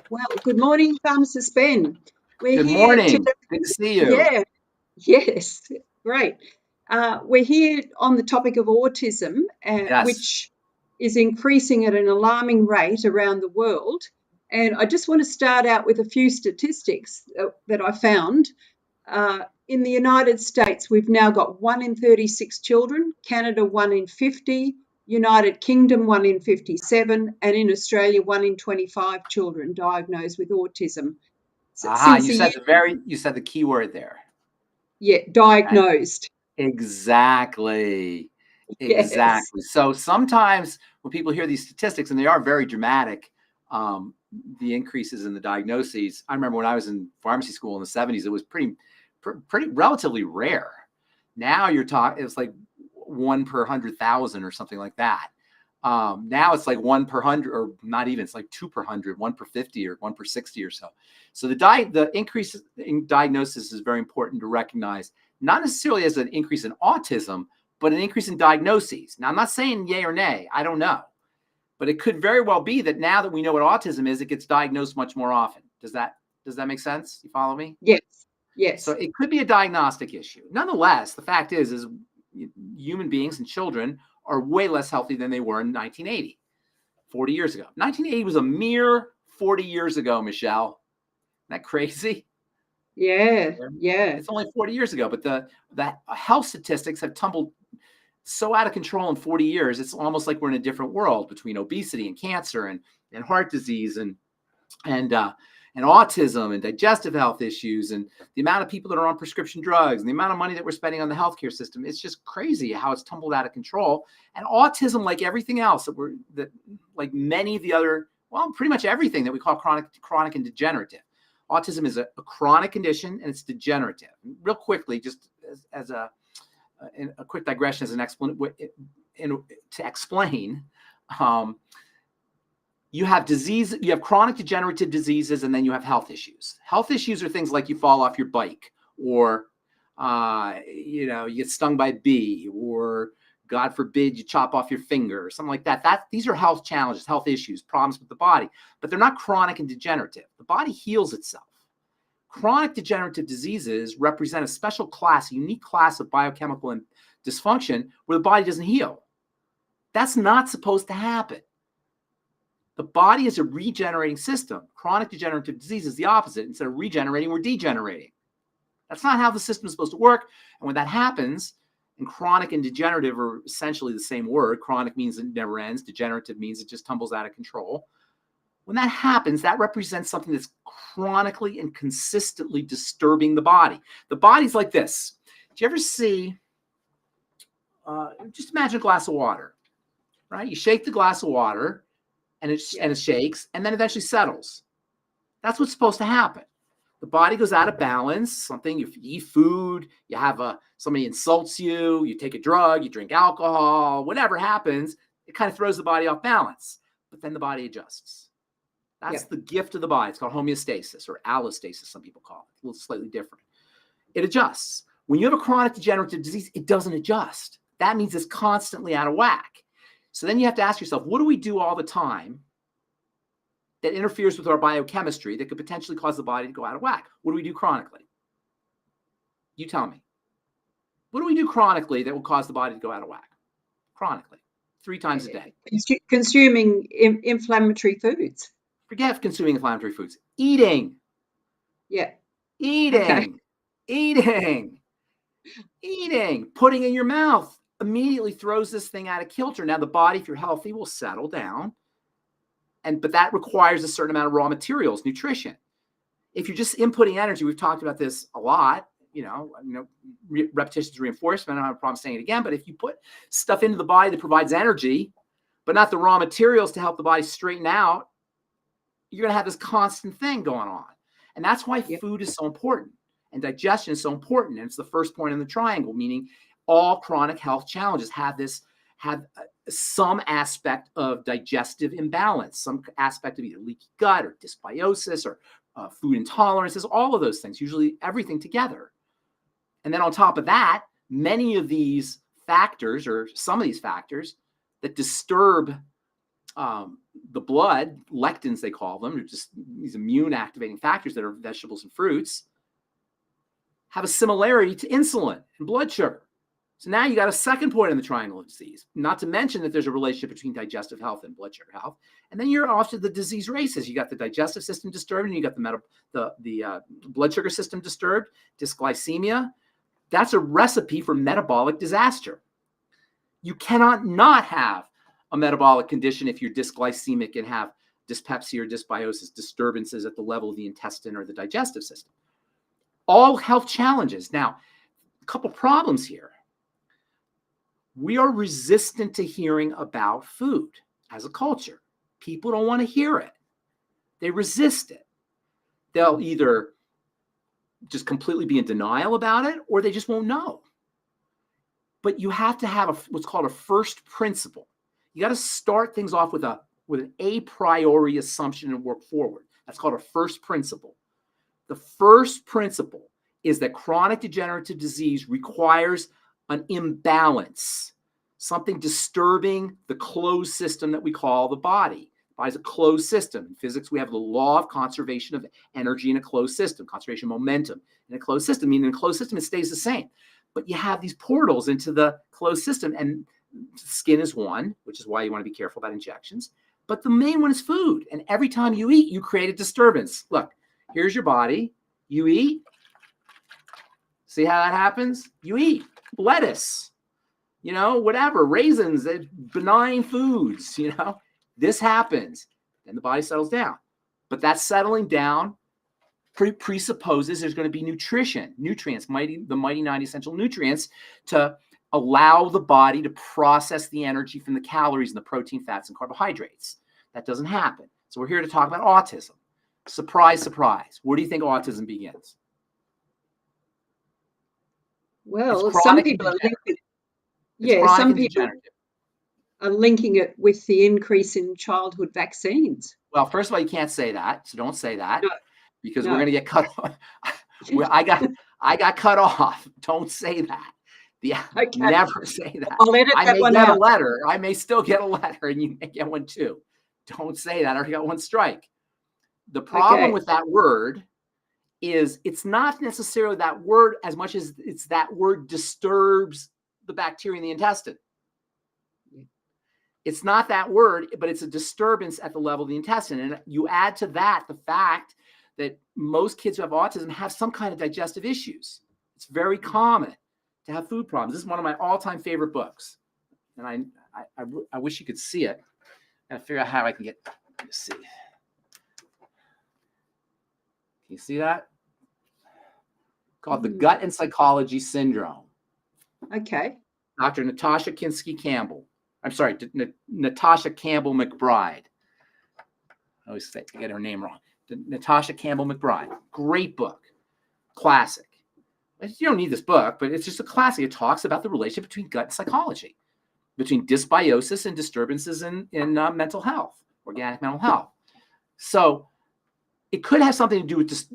Well, good morning, Pharmacist Ben. We're Good here morning. today. Good to see you. Yeah, yes, great. We're here on the topic of autism, Yes. which is increasing at an alarming rate around the world. And I just want to start out with a few statistics that I found. In the United States, we've now got 1 in 36 children, Canada 1 in 50, United Kingdom 1 in 57, and in Australia 1 in 25 children diagnosed with autism. Aha, Since the year, you said the key word there. yeah, And diagnosed. exactly. Yes. Exactly. So sometimes when people hear these statistics, and they are very dramatic, um, the increases in the diagnoses. I remember when I was in pharmacy school in the 70s, it was pretty relatively rare. Now you're talking, it's like 1 per 100,000 or something like that. Now it's like 1 per 100, or not even, it's like 2 per 100, 1 per 50, or 1 per 60 or so. So the increase in diagnosis is very important to recognize, not necessarily as an increase in autism, but an increase in diagnoses. Now, I'm not saying yay or nay, I don't know, but it could very well be that now that we know what autism is, it gets diagnosed much more often. Does that make sense? You follow me? Yes. So Yes. it could be a diagnostic issue. Nonetheless, the fact is human beings and children are way less healthy than they were in 1980, 40 years ago. 1980 was a mere 40 years ago, Michelle. Isn't that crazy? Yeah. Yeah. It's only 40 years ago, but the health statistics have tumbled so out of control in 40 years. It's almost like we're in a different world between obesity and cancer and heart disease and autism and digestive health issues, and the amount of people that are on prescription drugs and the amount of money that we're spending on the healthcare system. It's just crazy how it's tumbled out of control. And autism, like everything else like many of the other, well, pretty much everything that we call chronic and degenerative. Autism is a chronic condition, and it's degenerative. Real quickly, just as a quick digression, as an to explain, you have chronic degenerative diseases, and then you have health issues. Health issues are things like you fall off your bike, or you get stung by a bee, or God forbid you chop off your finger, or something like that. These are health challenges, health issues, problems with the body, but they're not chronic and degenerative. The body heals itself. Chronic degenerative diseases represent a special class, a unique class of biochemical dysfunction where the body doesn't heal. That's not supposed to happen. The body is a regenerating system. Chronic degenerative disease is the opposite. Instead of regenerating, we're degenerating. That's not how the system is supposed to work. And when that happens, and chronic and degenerative are essentially the same word. Chronic means it never ends. Degenerative means it just tumbles out of control. When that happens, that represents something that's chronically and consistently disturbing the body. The body's like this. Do you ever see, just imagine a glass of water, right? You shake the glass of water, and it shakes, and then eventually settles. That's what's supposed to happen. The body goes out of balance. You eat food, you have somebody insults you, you take a drug, you drink alcohol, whatever happens, it kind of throws the body off balance. But then the body adjusts. That's the gift of the body. It's called homeostasis, or allostasis, some people call it. A little slightly different. It adjusts. When you have a chronic degenerative disease, it doesn't adjust. That means it's constantly out of whack. So then you have to ask yourself, what do we do all the time that interferes with our biochemistry that could potentially cause the body to go out of whack? What do we do chronically? You tell me. What do we do chronically that will cause the body to go out of whack? Chronically, 3 times a day. Consuming inflammatory foods. Forget consuming inflammatory foods. Eating. Yeah. Eating. Okay. Eating. Putting in your mouth immediately throws this thing out of kilter. Now, the body, if you're healthy, will settle down. But that requires a certain amount of raw materials, nutrition. If you're just inputting energy, we've talked about this a lot, repetition is reinforcement. I don't have a problem saying it again, but if you put stuff into the body that provides energy, but not the raw materials to help the body straighten out, you're going to have this constant thing going on. And that's why food is so important, and digestion is so important. And it's the first point in the triangle, meaning all chronic health challenges have some aspect of digestive imbalance, some aspect of either leaky gut or dysbiosis or food intolerances, all of those things, usually everything together. And then on top of that, many of these factors, or some of these factors that disturb the blood, lectins they call them, are just these immune activating factors that are vegetables and fruits, have a similarity to insulin and blood sugar. So now you got a second point in the triangle of disease, not to mention that there's a relationship between digestive health and blood sugar health. And then you're off to the disease races. You got the digestive system disturbed, and you got the blood sugar system disturbed, dysglycemia. That's a recipe for metabolic disaster. You cannot not have a metabolic condition if you're dysglycemic and have dyspepsia or dysbiosis, disturbances at the level of the intestine or the digestive system. All health challenges. Now, a couple problems here. We are resistant to hearing about food as a culture. People don't want to hear it. They resist it. They'll either just completely be in denial about it, or they just won't know. But you have to have what's called a first principle. You got to start things off with an a priori assumption and work forward. That's called a first principle. The first principle is that chronic degenerative disease requires an imbalance, something disturbing the closed system that we call the body. The body's a closed system. In physics, we have the law of conservation of energy in a closed system, conservation of momentum in a closed system, meaning in a closed system, it stays the same. But you have these portals into the closed system, and skin is one, which is why you want to be careful about injections. But the main one is food. And every time you eat, you create a disturbance. Look, here's your body. You eat. See how that happens? You eat lettuce, whatever, raisins, benign foods, this happens. Then the body settles down. But that settling down presupposes there's going to be nutrients, the mighty 9 essential nutrients to allow the body to process the energy from the calories and the protein, fats, and carbohydrates. That doesn't happen. So we're here to talk about autism. Surprise, surprise. Where do you think autism begins? Well, some people are linking it with the increase in childhood vaccines. Well, first of all, you can't say that, so don't say that, because we're going to get cut off. I got cut off. Don't say that. Okay. Never say that. I'll edit that one out. A letter. I may still get a letter, and you may get one too. Don't say that. I already got one strike. The problem with that word is it's not necessarily that word as much as it's that word disturbs the bacteria in the intestine. It's not that word, but it's a disturbance at the level of the intestine. And you add to that the fact that most kids who have autism have some kind of digestive issues. It's very common to have food problems. This is one of my all-time favorite books. And I wish you could see it. I figure out how I can get, let's see. Can you see that? Called The Gut and Psychology Syndrome. Okay. Dr. Natasha Kinsky-Campbell. I'm sorry, Natasha Campbell McBride. I always get her name wrong. Natasha Campbell McBride. Great book. Classic. You don't need this book, but it's just a classic. It talks about the relationship between gut and psychology, between dysbiosis and disturbances in mental health, organic mental health. So it could have something to do with this,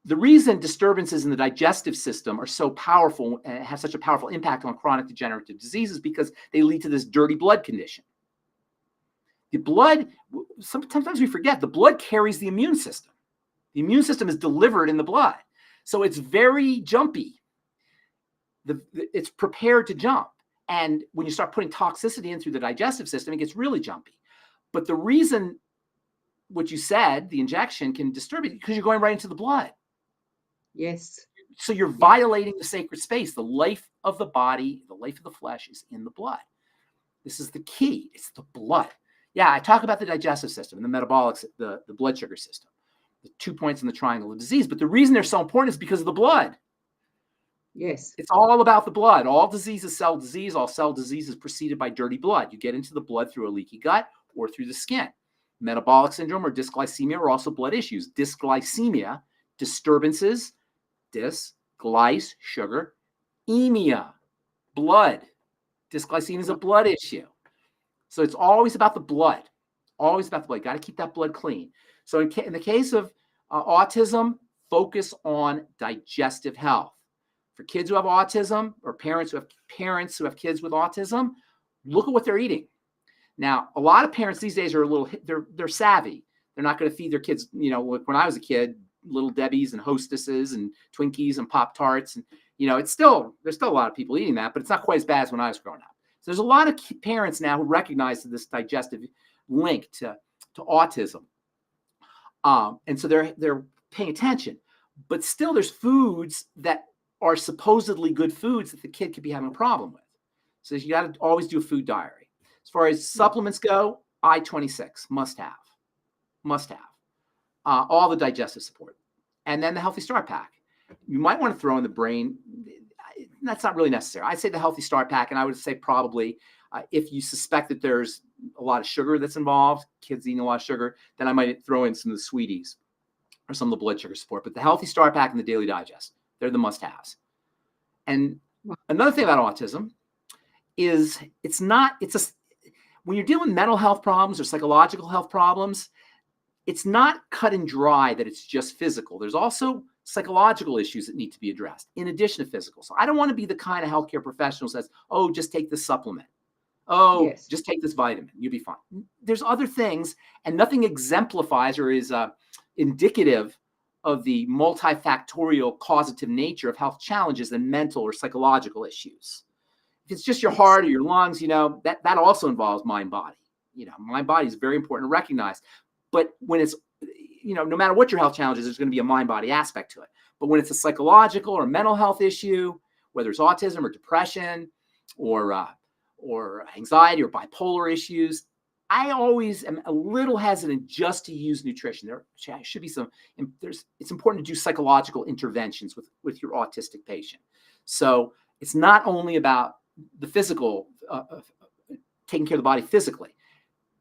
the reason disturbances in the digestive system are so powerful and have such a powerful impact on chronic degenerative disease is because they lead to this dirty blood condition. The blood, sometimes we forget, the blood carries the immune system. The immune system is delivered in the blood. So it's very jumpy. It's prepared to jump. And when you start putting toxicity in through the digestive system, it gets really jumpy. But the reason what you said, the injection can disturb it because you're going right into the blood. Yes. So you're violating the sacred space. The life of the body, the life of the flesh is in the blood. This is the key. It's the blood. Yeah, I talk about the digestive system and the metabolic, the blood sugar system, the 2 points in the triangle of disease. But the reason they're so important is because of the blood. Yes. It's all about the blood. All disease is cell disease. All cell disease is preceded by dirty blood. You get into the blood through a leaky gut or through the skin. Metabolic syndrome or dysglycemia are also blood issues. Dysglycemia, disturbances, dysglyce, sugar, emia, blood. Dysglycemia is a blood issue. So it's always about the blood. Always about the blood. Got to keep that blood clean. So in the case of autism, focus on digestive health. For kids who have autism or parents who have kids with autism, look at what they're eating. Now, a lot of parents these days are they're savvy. They're not going to feed their kids, when I was a kid, Little Debbie's and Hostesses and Twinkies and Pop-Tarts. And, there's still a lot of people eating that, but it's not quite as bad as when I was growing up. So there's a lot of parents now who recognize this digestive link to autism. And so they're paying attention. But still, there's foods that are supposedly good foods that the kid could be having a problem with. So you got to always do a food diary. As far as supplements go, I-26, must have. All the digestive support. And then the Healthy Start Pack. You might want to throw in the brain. That's not really necessary. I'd say the Healthy Start Pack, and I would say probably if you suspect that there's a lot of sugar that's involved, kids eating a lot of sugar, then I might throw in some of the sweeties or some of the blood sugar support. But the Healthy Start Pack and the Daily Digest, they're the must-haves. And another thing about autism is when you're dealing with mental health problems or psychological health problems, it's not cut and dry that it's just physical. There's also psychological issues that need to be addressed in addition to physical. So I don't want to be the kind of healthcare professional who says, oh, just take this supplement. Oh, yes, just take this vitamin. You'll be fine. There's other things, and nothing exemplifies or is indicative of the multifactorial causative nature of health challenges than mental or psychological issues. If it's just your heart or your lungs, that also involves mind-body. Mind-body is very important to recognize. But when it's, no matter what your health challenge is, there's going to be a mind-body aspect to it. But when it's a psychological or mental health issue, whether it's autism or depression or anxiety or bipolar issues, I always am a little hesitant just to use nutrition. There should be it's important to do psychological interventions with your autistic patient. So it's not only about the physical, taking care of the body physically,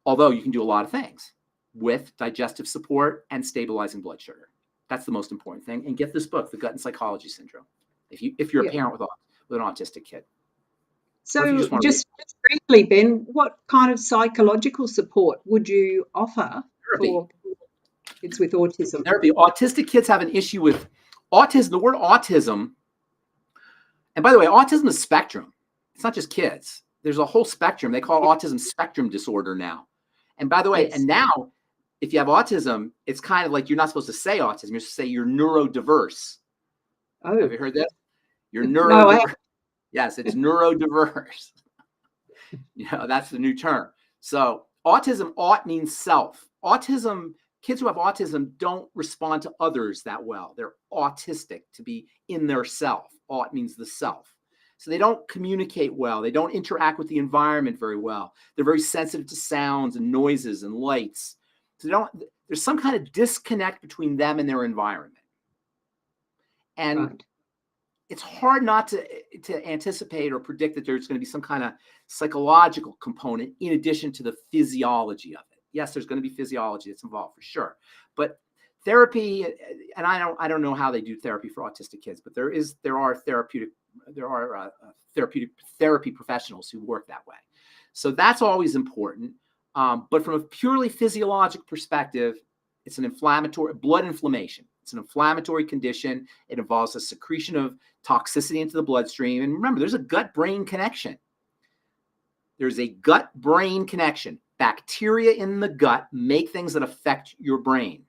although you can do a lot of things with digestive support and stabilizing blood sugar. That's the most important thing. And get this book, The Gut and Psychology Syndrome, if you're a parent with an autistic kid. So just briefly, Ben, what kind of psychological support would you offer for kids with autism? Therapy. Autistic kids have an issue with autism. The word autism, and by the way, autism is spectrum. It's not just kids. There's a whole spectrum. They call it autism spectrum disorder now. And by the way, and now, if you have autism, it's kind of like you're not supposed to say autism. You're supposed to say you're neurodiverse. Oh. Have you heard that? You're neurodiverse. No, yes, it's neurodiverse. That's the new term. So autism, aut means self. Autism, kids who have autism don't respond to others that well. They're autistic, to be in their self. Aut means the self. So they don't communicate well. They don't interact with the environment very well. They're very sensitive to sounds and noises and lights. So there's some kind of disconnect between them and their environment. And it's hard not to anticipate or predict that there's going to be some kind of psychological component in addition to the physiology of it. Yes, there's going to be physiology that's involved for sure. But therapy, and I don't know how they do therapy for autistic kids, but there are therapy professionals who work that way. So that's always important. But from a purely physiologic perspective, it's an inflammatory blood inflammation. It's an inflammatory condition. It involves a secretion of toxicity into the bloodstream. And remember, there's a gut-brain connection. There's a gut-brain connection. Bacteria in the gut make things that affect your brain.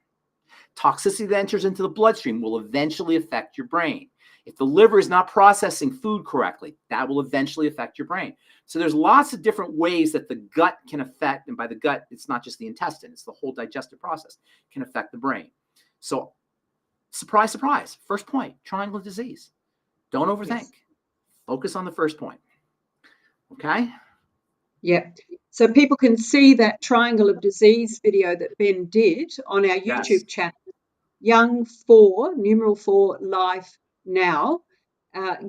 Toxicity that enters into the bloodstream will eventually affect your brain. If the liver is not processing food correctly, that will eventually affect your brain. So there's lots of different ways that the gut can affect, and by the gut, it's not just the intestine, it's the whole digestive process, can affect the brain. So surprise, surprise, first point, triangle of disease. Don't overthink. Yes. Focus on the first point. Okay? Yeah. So people can see that triangle of disease video that Ben did on our YouTube channel, Young4, numeral 4, Life Now.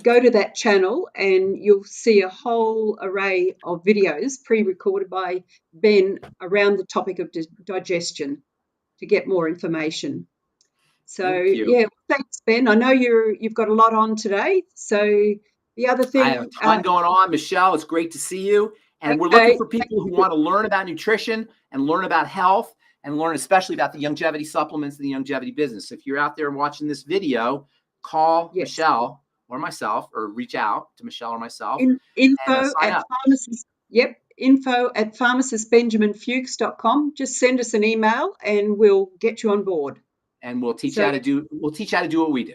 Go to that channel and you'll see a whole array of videos pre-recorded by Ben around the topic of digestion to get more information. So yeah, thanks, Ben. I know you've got a lot on today. So the other thing, I have a ton going on, Michelle. It's great to see you. And we're looking for people who want to learn about nutrition and learn about health and learn especially about the longevity supplements and the longevity business. So if you're out there watching this video, call Michelle or myself, or reach out to Michelle or myself. Info at Pharmacist. Yep. info@pharmacistbenjaminfuchs.com. Just send us an email and we'll get you on board. And we'll teach So- you how to do what we do.